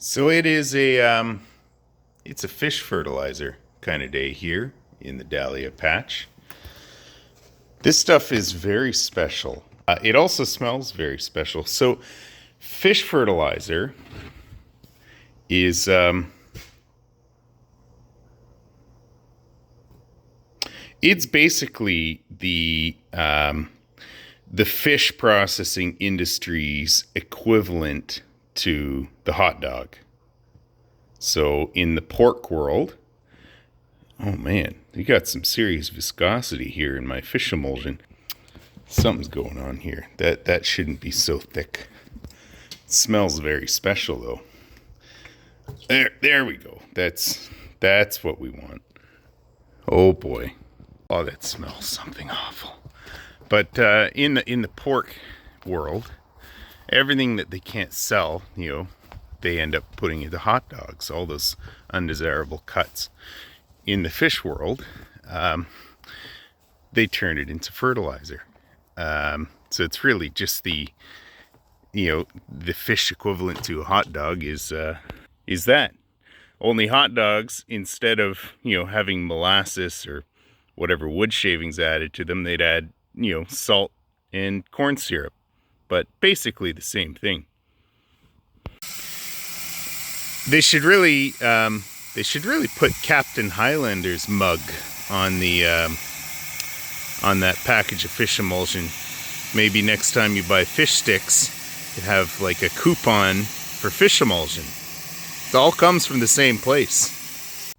So it's a fish fertilizer kind of day here in the Dahlia patch. This stuff is very special. It also smells very special. So fish fertilizer is it's basically the fish processing industry's equivalent to the hot dog. So in the pork world, oh man, you got some serious viscosity here in my fish emulsion. Something's going on here. That shouldn't be so thick. It smells very special though. There we go. That's what we want. Oh boy. Oh, that smells something awful. But in the pork world, everything that they can't sell, they end up putting into hot dogs, all those undesirable cuts. In the fish world, they turn it into fertilizer. So it's really just the fish equivalent to a hot dog is that. Only hot dogs, instead of, having molasses or whatever wood shavings added to them, they'd add, salt and corn syrup. But basically the same thing. They should really put Captain Highlander's mug on the on that package of fish emulsion. Maybe next time you buy fish sticks, you have like a coupon for fish emulsion. It all comes from the same place.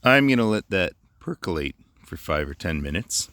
I'm gonna let that percolate for 5 or 10 minutes.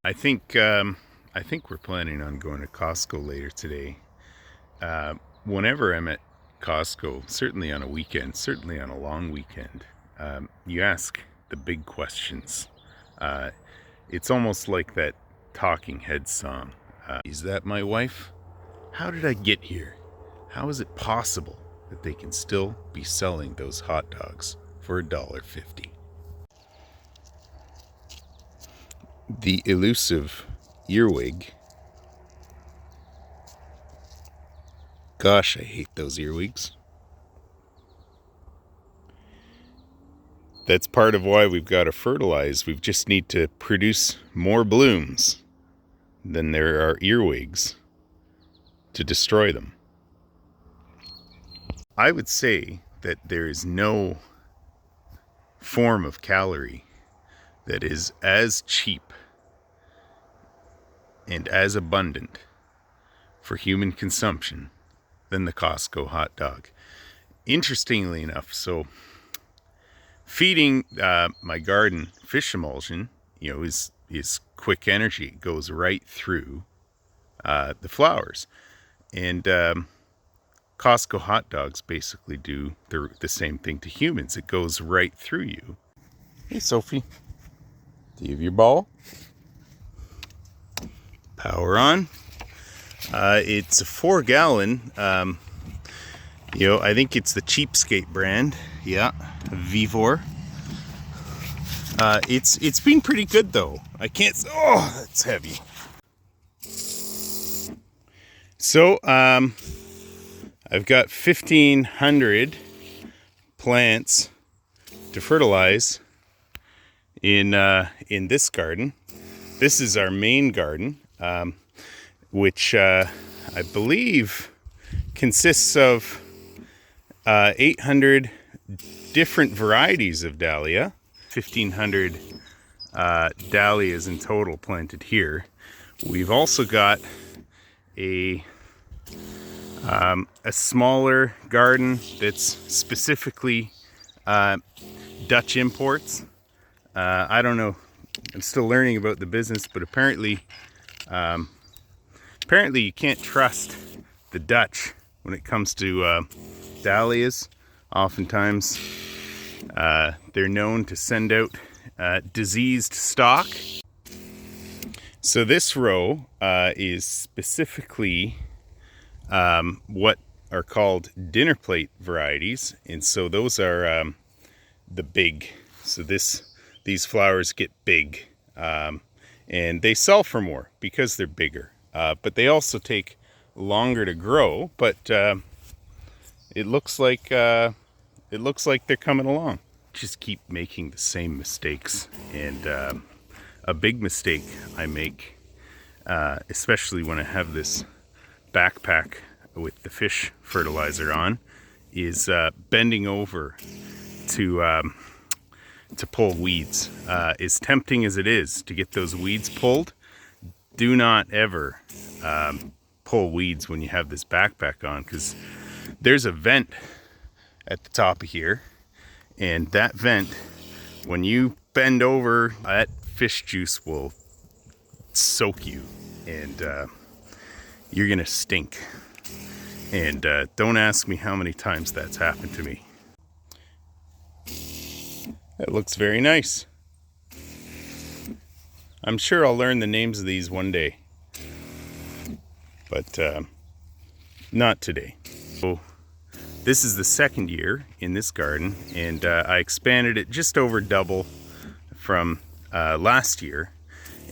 I think we're planning on going to Costco later today. Whenever I'm at Costco, certainly on a weekend, certainly on a long weekend, you ask the big questions. It's almost like that Talking Heads song. Is that my wife? How did I get here? How is it possible that they can still be selling those hot dogs for $1.50? The elusive earwig. Gosh, I hate those earwigs. That's part of why we've got to fertilize. We just need to produce more blooms than there are earwigs to destroy them. I would say that there is no form of calorie that is as cheap and as abundant for human consumption than the Costco hot dog. Interestingly enough, so feeding my garden fish emulsion, is quick energy. It goes right through the flowers, and Costco hot dogs basically do the same thing to humans. It goes right through you. Hey, Sophie, do you have your ball? Power on. It's a 4-gallon. I think it's the Cheapskate brand. Yeah, Vivor. It's been pretty good though. I can't. Oh, that's heavy. So I've got 1,500 plants to fertilize in this garden. This is our main garden, which I believe consists of 800 different varieties of dahlia. 1,500 dahlias in total planted here. We've also got a smaller garden that's specifically Dutch imports. I don't know. I'm still learning about the business, but apparently you can't trust the Dutch when it comes to dahlias. Oftentimes, they're known to send out diseased stock. So this row is specifically what are called dinner plate varieties, and so those are the big. So these flowers get big, and they sell for more because they're bigger. But they also take longer to grow, but it looks like they're coming along. Just keep making the same mistakes, and a big mistake I make, especially when I have this backpack with the fish fertilizer on, is bending over to pull weeds. As tempting as it is to get those weeds pulled, do not ever pull weeds when you have this backpack on, because there's a vent at the top of here, and that vent, when you bend over, that fish juice will soak you, and you're gonna stink. And don't ask me how many times that's happened to me. That looks very nice. I'm sure I'll learn the names of these one day, but not today. So this is the second year in this garden, and I expanded it just over double from last year.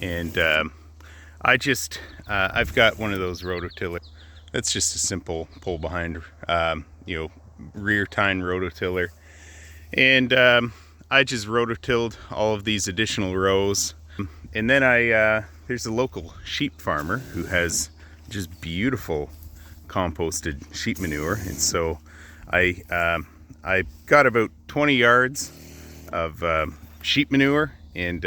And I've got one of those rototiller. That's just a simple pull behind, rear tine rototiller. And I just rototilled all of these additional rows. And then there's a local sheep farmer who has just beautiful composted sheep manure. And so I got about 20 yards of sheep manure and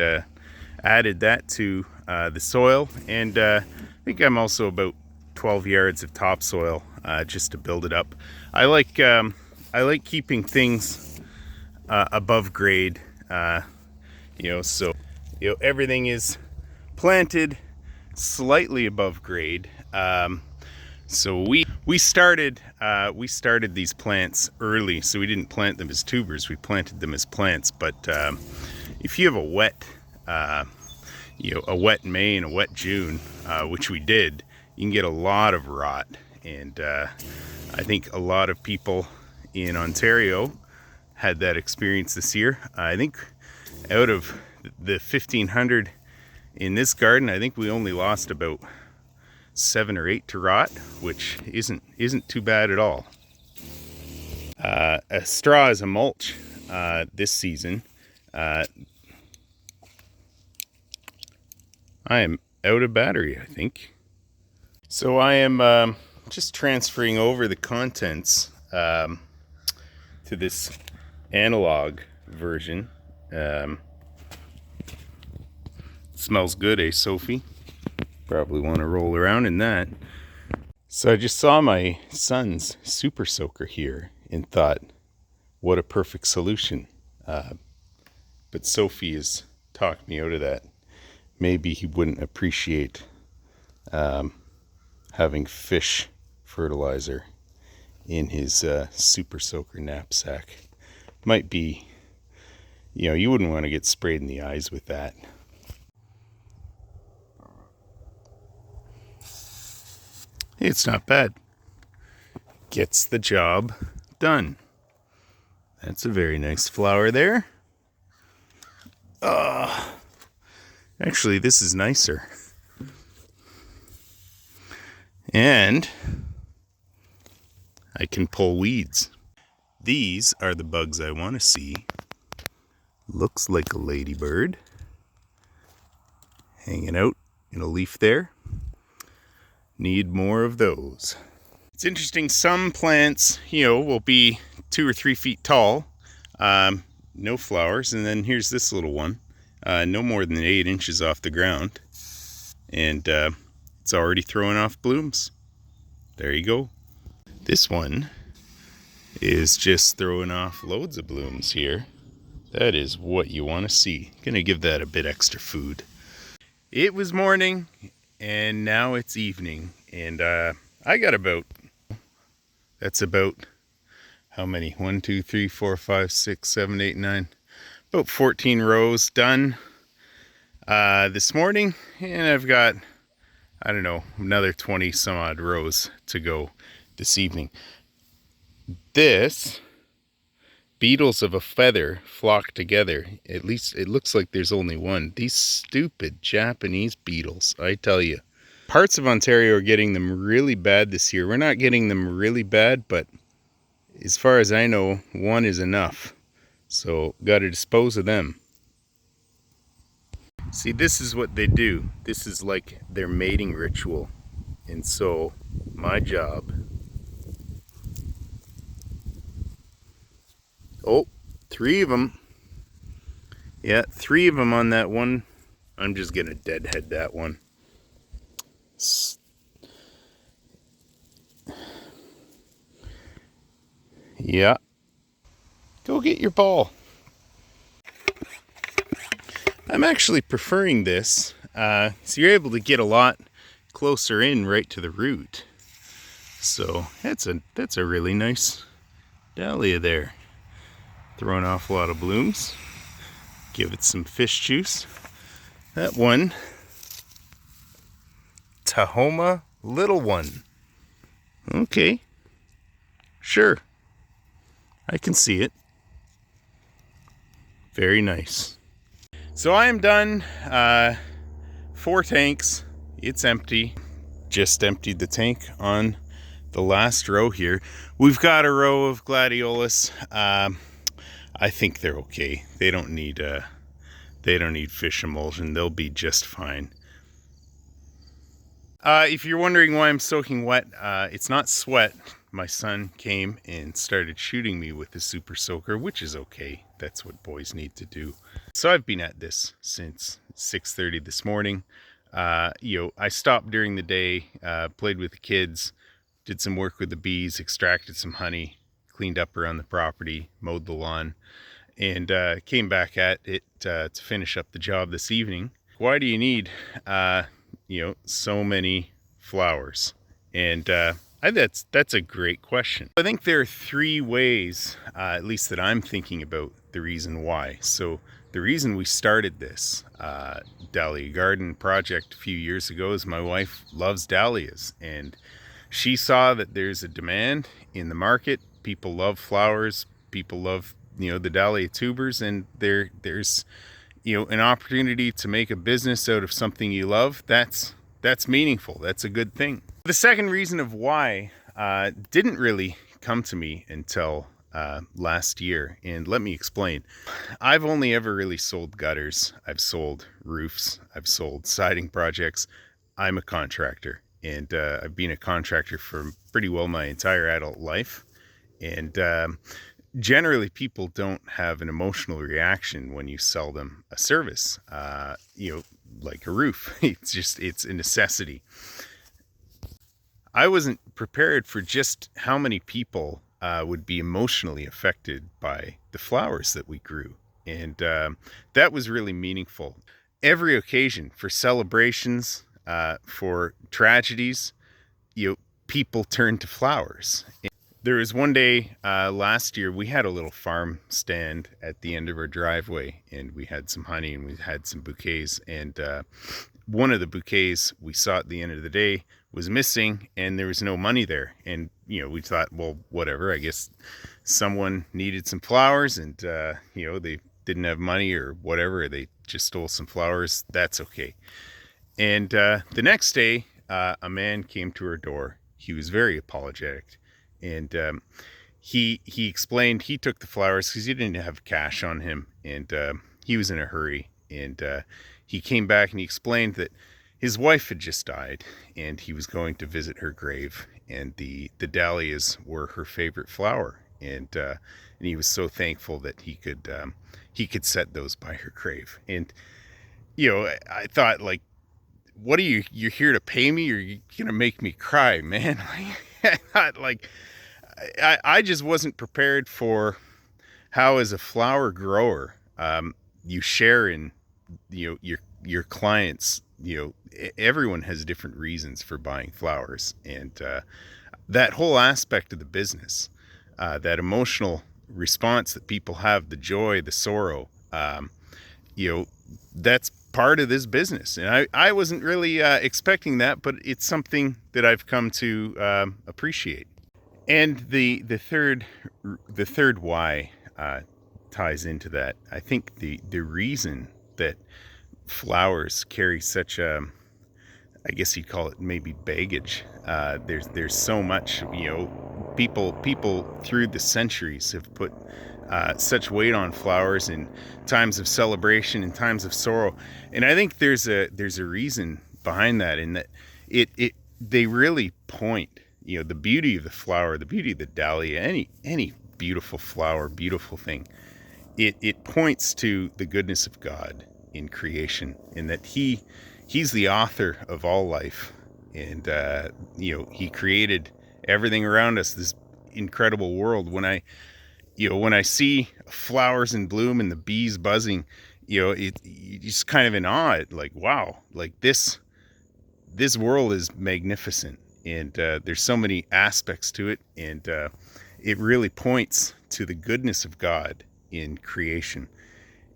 added that to the soil. And I think I'm also about 12 yards of topsoil just to build it up. I like keeping things above grade, so everything is planted slightly above grade. So we started these plants early, so we didn't plant them as tubers. We planted them as plants. But if you have a wet May and a wet June, which we did, you can get a lot of rot. And I think a lot of people in Ontario had that experience this year. I think out of the 1,500 in this garden, I think we only lost about 7 or 8 to rot, which isn't too bad at all. A straw as a mulch this season. I am out of battery, I think. So I am just transferring over the contents to this analog version. Smells good, eh, Sophie? Probably want to roll around in that. So I just saw my son's super soaker here and thought, what a perfect solution. But Sophie has talked me out of that. Maybe he wouldn't appreciate having fish fertilizer in his super soaker knapsack. Might be, you wouldn't want to get sprayed in the eyes with that. It's not bad. Gets the job done. That's a very nice flower there. Actually, this is nicer. And I can pull weeds. These are the bugs I want to see. Looks like a ladybird hanging out in a leaf there. Need more of those. It's interesting, some plants, will be 2 or 3 feet tall, no flowers, and then here's this little one, no more than 8 inches off the ground, and it's already throwing off blooms. There you go. This one is just throwing off loads of blooms here. That is what you want to see. Gonna give that a bit extra food. It was morning and now it's evening, and I got about how many? 1, 2, 3, 4, 5, 6, 7, 8, 9. About 14 rows done this morning, and I've got, I don't know, another 20 some odd rows to go this evening. This beetles of a feather flock together. At least it looks like there's only one. These stupid Japanese beetles, I tell you. Parts of Ontario are getting them really bad this year. We're not getting them really bad, but as far as I know, one is enough. So got to dispose of them. See, this is what they do. This is like their mating ritual. And so my job... Oh, 3 of them. Yeah, 3 of them on that one. I'm just gonna deadhead that one. Yeah. Go get your ball. I'm actually preferring this. So you're able to get a lot closer in right to the root. So that's a really nice dahlia there. Throwing off a lot of blooms. Give it some fish juice. That one, Tahoma Little One. Okay, sure. I can see it. Very nice. So I am done. 4 tanks. It's empty. Just emptied the tank on the last row here. We've got a row of gladiolus. I think they're okay. They don't need fish emulsion. They'll be just fine. If you're wondering why I'm soaking wet, it's not sweat. My son came and started shooting me with the super soaker, which is okay. That's what boys need to do. So I've been at this since 6:30 this morning. I stopped during the day, played with the kids, did some work with the bees, extracted some honey, cleaned up around the property, mowed the lawn, and came back at it to finish up the job this evening. Why do you need so many flowers? And that's a great question. I think there are 3 ways, at least that I'm thinking about the reason why. So the reason we started this Dahlia Garden project a few years ago is my wife loves dahlias, and she saw that there's a demand in the market. People love flowers. People love the dahlia tubers, and there's an opportunity to make a business out of something you love. That's meaningful. That's a good thing. The second reason of why didn't really come to me until last year, and let me explain. I've only ever really sold gutters. I've sold roofs. I've sold siding projects. I'm a contractor, and I've been a contractor for pretty well my entire adult life. And generally people don't have an emotional reaction when you sell them a service, like a roof. It's a necessity. I wasn't prepared for just how many people would be emotionally affected by the flowers that we grew. And that was really meaningful. Every occasion, for celebrations, for tragedies, people turn to flowers. There was one day last year, we had a little farm stand at the end of our driveway, and we had some honey and we had some bouquets, and one of the bouquets we saw at the end of the day was missing, and there was no money there. And we thought, well, whatever, I guess someone needed some flowers, and they didn't have money or whatever, they just stole some flowers. That's okay. And the next day a man came to our door. He was very apologetic. And he explained he took the flowers because he didn't have cash on him, and he was in a hurry. And he came back and he explained that his wife had just died, and he was going to visit her grave, and the dahlias were her favorite flower, and he was so thankful that he could set those by her grave. And I thought, like, what are you're here to pay me, or are you gonna make me cry, man? I thought, like, I just wasn't prepared for how, as a flower grower, you share in your clients. Everyone has different reasons for buying flowers, and that whole aspect of the business, that emotional response that people have, the joy, the sorrow, that's part of this business. And I wasn't really expecting that, but it's something that I've come to appreciate. And the third why ties into that. I think the reason that flowers carry such a I guess you'd call it maybe baggage. There's so much, people through the centuries have put such weight on flowers in times of celebration and times of sorrow, and I think there's a reason behind that, in that they really point, the beauty of the flower, the beauty of the dahlia, any beautiful flower, beautiful thing. It points to the goodness of God in creation, in that He's the author of all life, and He created everything around us, this incredible world. When I see flowers in bloom and the bees buzzing, you're just kind of in awe. Like, wow, like this world is magnificent, and there's so many aspects to it, and it really points to the goodness of God in creation.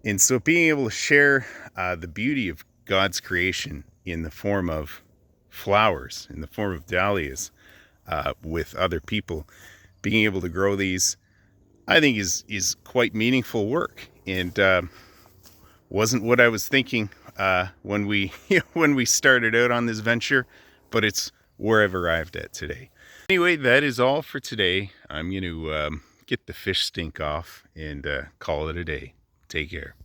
And so being able to share the beauty of God's creation in the form of flowers, in the form of dahlias, with other people, being able to grow these, I think is quite meaningful work, and wasn't what I was thinking when we when we started out on this venture, but it's where I've arrived at today. Anyway, that is all for today. I'm going to get the fish stink off and call it a day. Take care.